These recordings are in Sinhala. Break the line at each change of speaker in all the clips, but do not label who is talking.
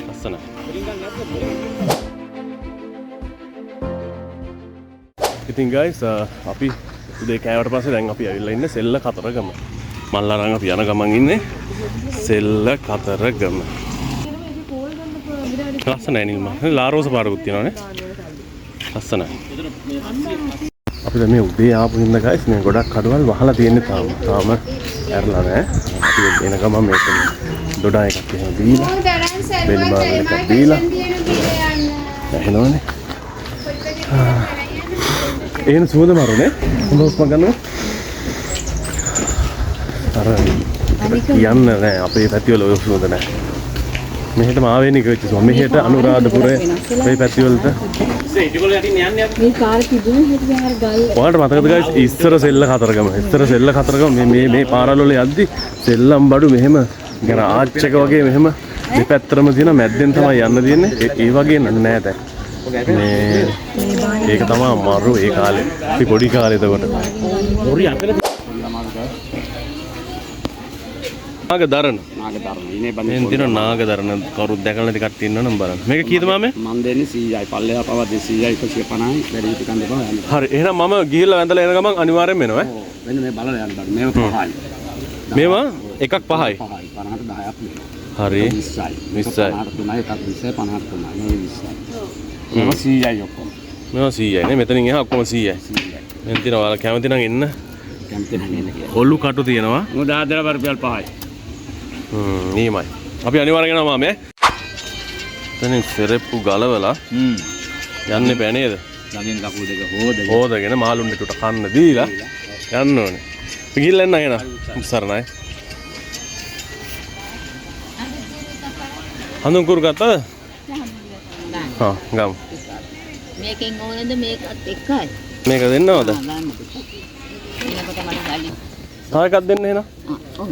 ලස්සන. ඉතින් guys අපි උදේ කෑවට පස්සේ දැන් අපි ඇවිල්ලා ඉන්නේ සෙල්ල කතරගම. මල්ලාරන් අපි යන ගමන් ඉන්නේ සෙල්ල කතරගම. ලස්සනයි නිල්ම. ලාරෝස පාරකුත් තියෙනවානේ. ලස්සනයි. අපි දැන් මේ උදේ ආපු ඉන්න guys මේ ගොඩක් කඩවල් වහලා තියෙන්නේ තාම ඇරලා නැහැ. අපි එන ගමන් මේක දොඩා එකක් එහෙම දීලා බෙලිමාල් එකක් දීලා එහෙනවනේ. එහෙන සුවඳ මාරුනේ. හොඳ උස්ම ගන්නවා. අර කියන්න නෑ අපේ පැතිවල ඔය සුවඳ නෑ. මෙහෙට මාවෙනික වෙච්ච සුවඳ. මෙහෙට අනුරාධපුරේ මේ පැතිවලට මේ කාර් තිබුණේ හිට දැන් අර ගල්. ඔයාලට මතකද guys ඉස්සර සෙල්ල කතරගම. ඉස්සර සෙල්ල කතරගම මේ පාරවල් වල යද්දි සෙල්ලම් බඩු මෙහෙම ගැන ආච්චක වගේ මෙහෙම දෙපැත්තටම තියෙන මැද්දෙන් තමයි යන්න තියෙන්නේ. ඒ වගේ නෑ දැන්. ඒක තමයි අමාරු ඒ කාලේ. අපි පොඩි කාලේ එතකොට. පොරි අපේ නාගදරණ. ඉනේ බන්නේ තියෙන නාගදරණ කවුරුත් දැකලා නැති කට්ටිය ඉන්නවනම් බලන්න. මේක කීයද මාමේ? මම දෙන්නේ 100යි. පල්ලෙහා පව 200යි 150යි. වැඩි හිටකන් දෙපා යන්න. හරි. එහෙනම් මම ගිහිල්ලා වැඳලා එන ගමන් අනිවාර්යෙන් එනවා ඈ. ඔව්. වෙන මේ බලලා යන්න බෑ. මේව 5යි. මේවා එකක් 5යි. 5යි. 50ට 10ක් නෙමෙයි. හරි. 20යි. 20යි. 50ට 3යි එකක් 20යි 50ට 3යි. මේ 20යි. මේවා 100යි ඔක්කොම. මේවා 100යි නේ. මෙතනින් එහා ඔක්කොම 100යි. 100යි. මෙන් තියෙනවා ඔයාලා කැමති නම් එන්න. කැමති නම් එන්න කියලා. ඔලු කටු තියෙනවා. මොකද 10 රුපියල් 5යි. නීමයි. අපි අනිවාර්යෙන් යනවා මාමේ. එතනින් සෙරෙප්පු ගලවලා යන්න බෑ නේද? ළඟින් කකුල් දෙක හොදගෙන මාළුන්ට ටුට කන්න දීලා යන්න ඕනේ. අපි ගිහිල්ලා එන්න එහෙනම්. සරණයි. හඳුන් කුරු ගත්තද? හා ගමු. මේකෙන් ඕනද මේකත් එකයි. මේක දෙන්නවද? මේකට මට ගාලි. තව එකක් දෙන්න එහෙනම්. ඔව්.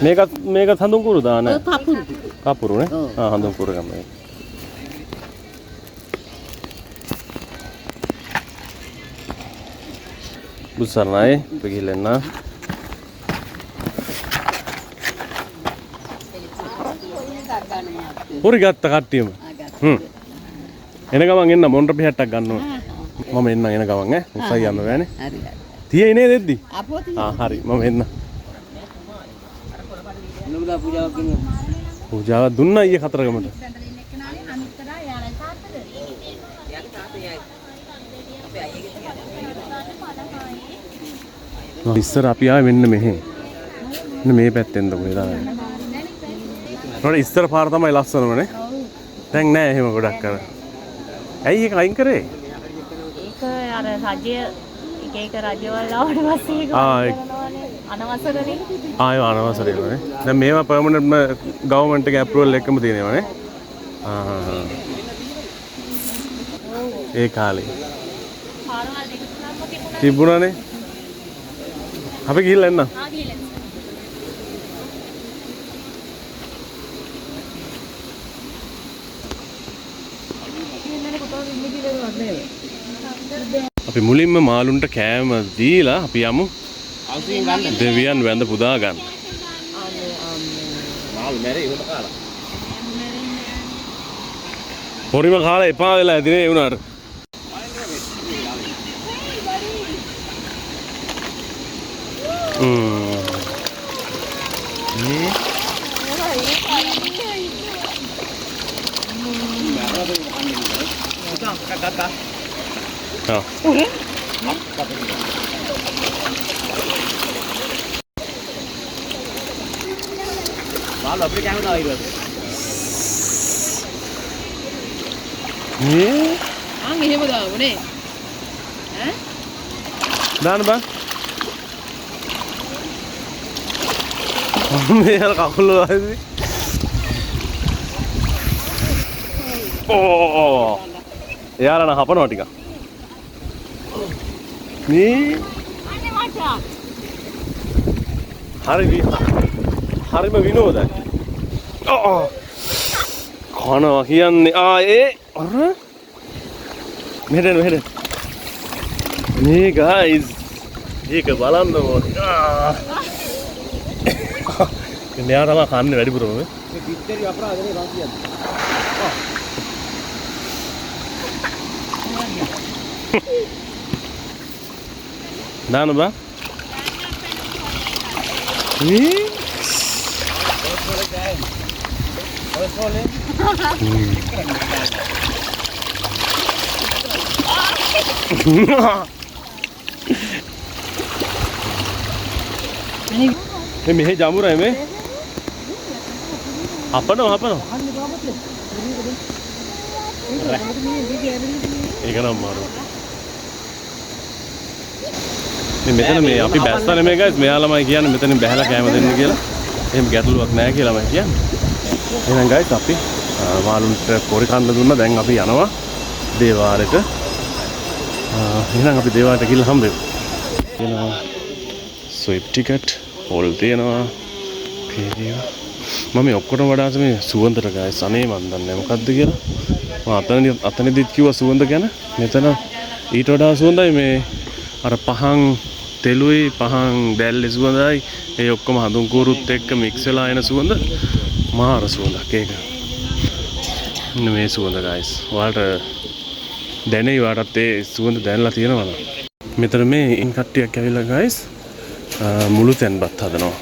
මේකත් හඳුන් කුරු දාන. කපුරු නේ. හඳුන් කුරු ගම. බුසර්ණයි පිළිලෙන්න. පොරි ගත්ත කට්ටියම. එන ගමන් එන්න මොන්ඩ පිටක් ගන්න ඕනේ. මම එන්න එන ගමන් ඈ. උසයි යන්න බෑනේ. හරි හරි. තියේ නේ දෙද්දි. හරි මම එන්න. පූජාවක් දුන්නා ඊයේ කතරගමට. ඉස්සර අපි ආවේ මෙන්න මෙහෙ. මෙන්න මේ පැත්තෙන්ද කොහෙද ආවේ? නෝන ඉස්සර පාර තමයි ලස්සනමනේ. දැන් නෑ එහෙම ගොඩක් අර. ඇයි ඒක අයින් කරේ?
ඒක අර රජය එක රජවල් ආවට පස්සේ ඒක අනවසරනේ.
ආය අනවසරේනේ. දැන් මේවා පර්මනන්ට්ම ගවර්න්මන්ට් එකේ අප්‍රූවල් එකම තියෙනවානේ. ඒ කාලේ.
පාරවල් දෙක තුනක්
තිබුණානේ. අපි ගිහිල්ලා එන්න.
ගිහිල්ලා.
අපි මුලින්ම මාළුන්ට කෑම දීලා අපි යමු දෙවියන් වැඳ පුදා ගන්න. මාළු මැරේ උඩ කාලා. පොරිම කාලා එපා වෙලා ඇදිනේ ඒ උනාට.
Malu apa yang kamu itu?
එහෙම දාමුනේ. ඈ?
දාන්න බං. මේ අර කකුල වහදී. ඕ. එයාලා නම් හපනවා ටිකක්. මේ
අනේ මචං.
හරිම විනෝදයි. කනවා කියන්නේ ඒ අර මෙහෙට මේ guys ඒක බලන්න ඕනේ. මෙයා තමයි කන්නේ වැඩිපුරම මේ.
මේ පිටරි අපරාධනේ රාසියද.
දාන්න බා. මේ මෙහෙ ජමුරයි මේ. අපනෝ. ඒක නම් මාරු. මෙතන මේ අපි බැස්සා නෙමෙයි guys මෙයාලමයි කියන්නේ මෙතනින් බැහැලා කැම දෙන්න කියලා. එහෙම ගැටලුවක් නැහැ කියලාමයි කියන්නේ. එහෙනම් guys අපි මාළුන්ට පොරි කන්න දුන්නා. දැන් අපි යනවා දේවාලෙට. එහෙනම් අපි දේවාලට ගිහලා හම්බෙමු. එනවා ස්විප් ටිකට් හෝල් තියෙනවා. මම ඔක්කොටම වඩා මේ සුවඳට guys අනේ මන් දන්නේ මොකද්ද කියලා. මම අතනදිත් කිව්වා සුවඳ ගැන. මෙතන ඊට වඩා සුවඳයි මේ අර පහන් තෙලුයි පහන් දැල්ලේ සුවඳයි ඒ ඔක්කොම හඳුන් කූරුත් එක්ක මික්ස් වෙලා එන සුවඳ මාර සුවඳක් ඒක. මේ සුවඳ guys. ඔයාලට දැනෙයි වාටත් ඒ සුවඳ දැනලා තියෙනවා නේද? මෙතන මේ ඉන් කට්ටියක් ඇවිල්ලා guys මුළු තැන්පත් හදනවා.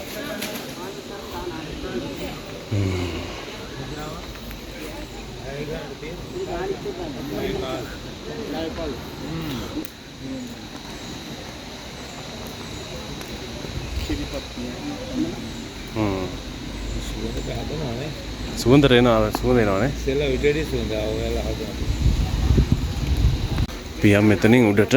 සුවඳ රේනවා සුවඳ එනවානේ.
සෙල්ල විතරේ සුවඳ ඔයාලා හදනවා.
පියම් මෙතනින් උඩට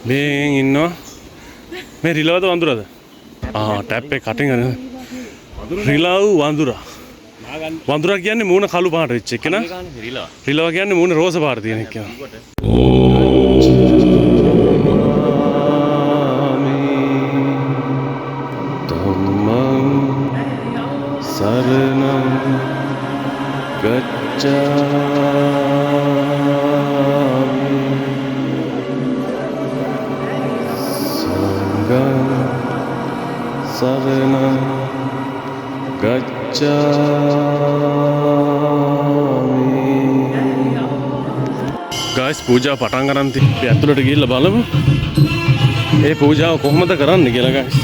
මේ ඉන්නවා මේ රිලවද වඳුරද? ටැප් එක කටින් අර රිලව් වඳුරා. වඳුරා කියන්නේ මූණ කළු පාට වෙච්ච එක නේ. රිලව කියන්නේ මූණ රෝස පාට තියෙන එක. ධම්මං සරණං ගච්ඡාමි සංඝං සරණං ගච්ඡාමි. guys පූජා පටන් ගන්න තිබ්බේ ඇතුළට ගිහිල්ලා බලමු. මේ පූජාව කොහොමද කරන්නේ කියලා guys.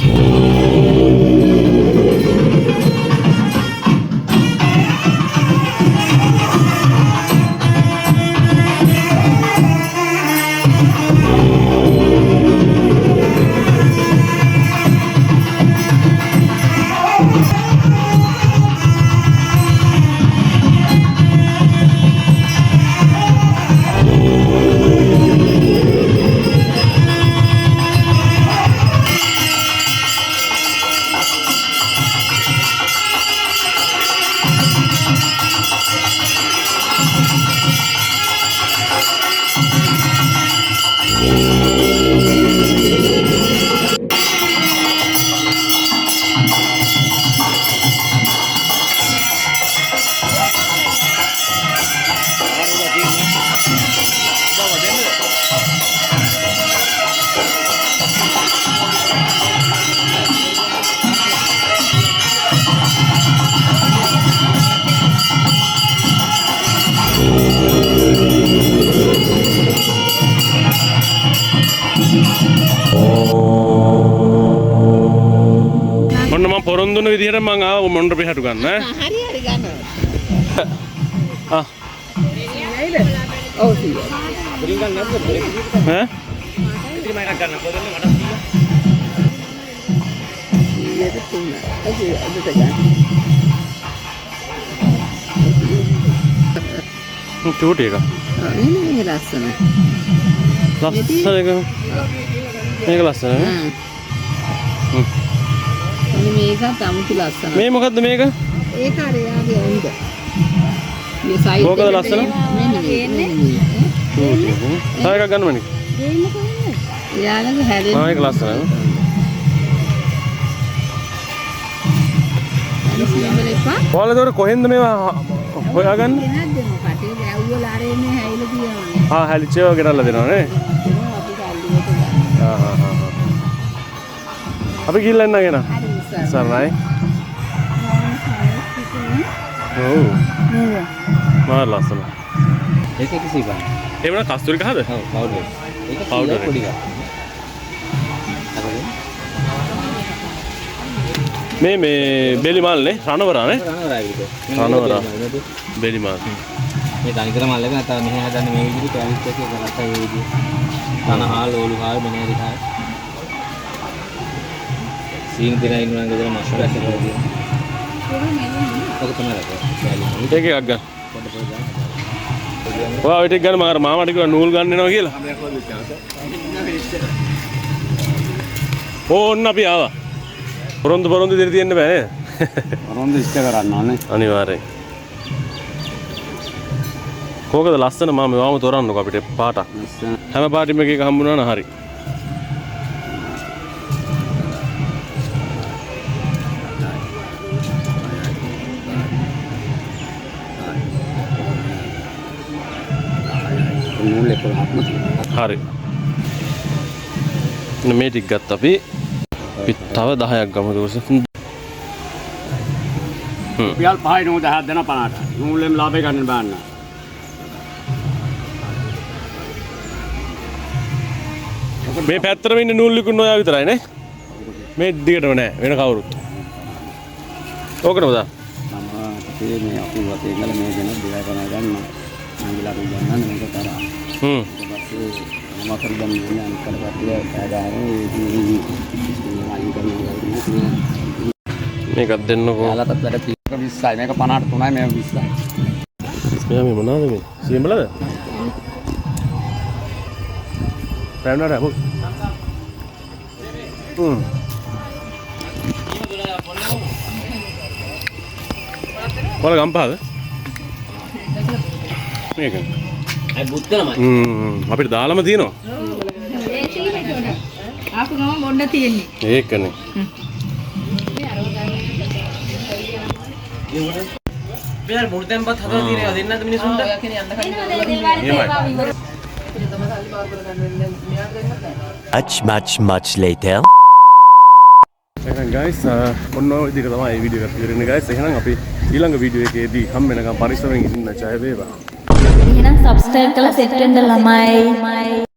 මොන්න මම පොරොන්දුන විදිහට මම ආව මොණ්ඩ පිටට ගන්න ඈ.
හරි ගන්නවා.
ආ.
ඔව් සීය.
බරින් ගන්න නැද්ද?
ඈ?
ඉතින් මම එකක් ගන්න පොදන්න මට සීය.
ඊට තුන. අද ගන්න.
චූටි එක.
මේ ලස්සන.
ලස්සන එක. මේක ලස්සන නේ.
මේකත් අමුතු ලස්සනයි.
මේ මොකද්ද මේක?
ඒක අර යාගේ ඇඳ. මේ සයිඩ්
මොකද ලස්සන?
මෙන්න මේ.
තව එකක් ගන්නවනේ.
එයාලගේ හැරෙන්න.
ආ ඒක ලස්සනයි.
සියඹල එපා.
ඔයාලා දොර කොහෙන්ද මේවා හොයාගන්නේ?
නැද්ද මොකට? ඇව්වල අරෙන්නේ හැයිලා තියනවා.
ආ හැලිච්චේව ගෙනල්ලා දෙනවා නේ.
අපි කල්ලියට ගන්න.
අපි ගිහිල්ලා එන්න ගෙන.
හරි ඉස්සර.
සරණයි. ඔව්.
නේද?
මාර ලස්සන.
ඒක කිසි බෑ.
ඒ වුණා කස්තුරි කහද?
ඔව් පවුඩර්. ඒක
පවුඩර්
පොඩි එකක්.
මේ බෙලි මල් නේ රණවරා නේ රණවරා බෙලි මල්
මේ තනිකර මල් එක නැත්නම් මෙහෙ හදන්නේ මේ විදිහට කැලිත් එකේ කරලා ඒ විදිහට තනහාල් ඕලු හාල් මෙනෙහි දිහා සීන් දෙනා ඉන්නවා නේද මස්ටර් ඇසලා වගේ ඔක තමයි රක
ඒක එකක් ගන්න ඔයා ඔය ටික ගන්න මම මාමට කිව්වා නූල් ගන්න එනවා කියලා ඕන්න අපි ආවා පොරොන්දු දෙරි තියෙන්න බෑ නේද?
පොරොන්දු ඉෂ්ට කරන්න ඕනේ.
අනිවාර්යෙන්. කෝකද ලස්සන මාම වම තොරන්නකො අපිට පාටක්. හැම පාටිම එකක හම්බුනා නම් හරි.
නූල් එක
හරි. මේ ටික ගත්ත අපි තව 10ක් ගමු ඊට පස්සේ
රුපියල් 5යි නෝ 10ක් දෙන 50ට නූලෙන් ලාභය ගන්න බෑන්න
මේ පැත්තටම ඉන්න නූල් විකුණන ඔයා විතරයි නේ මේ දිගටම නෑ වෙන කවුරුත් ඕකනවද
අපේ මේ අපි වතේ ගල මේ ගැන දෙයක් කරන ගන්න මංගිලා ගන්න මේක තරහ ඊට පස්සේ මොකක්ද ගන්නේ අනිත් කඩපතිය
මේකක් දෙන්නකෝ
යාලටත් වැඩ 20යි මේක 50ට 3යි මේක 20යි
මෙයා මේ මොනවද මේ සියඹලද පැනනට අපු කොල ගම්පාද මේක
අය බුත්තලමයි
අපිට දාලම තියෙනවා
ආපු ගම මොන්න තියෙන්නේ.
ඒකනේ
මෙයාර මුර්තෙන්පත් හදලා තියෙනවා දෙන්නත් මිනිසුන්ට
much later.
එහෙනම් guys ඔන්න ඔය විදිහට තමයි මේ වීඩියෝ එක ඉවරනේ guys. එහෙනම් අපි ඊළඟ වීඩියෝ එකේදී හම් වෙනකම් පරිස්සමෙන් ඉන්න ජය වේවා.
එහෙනම් subscribe කරලා set වෙන්න ළමයි.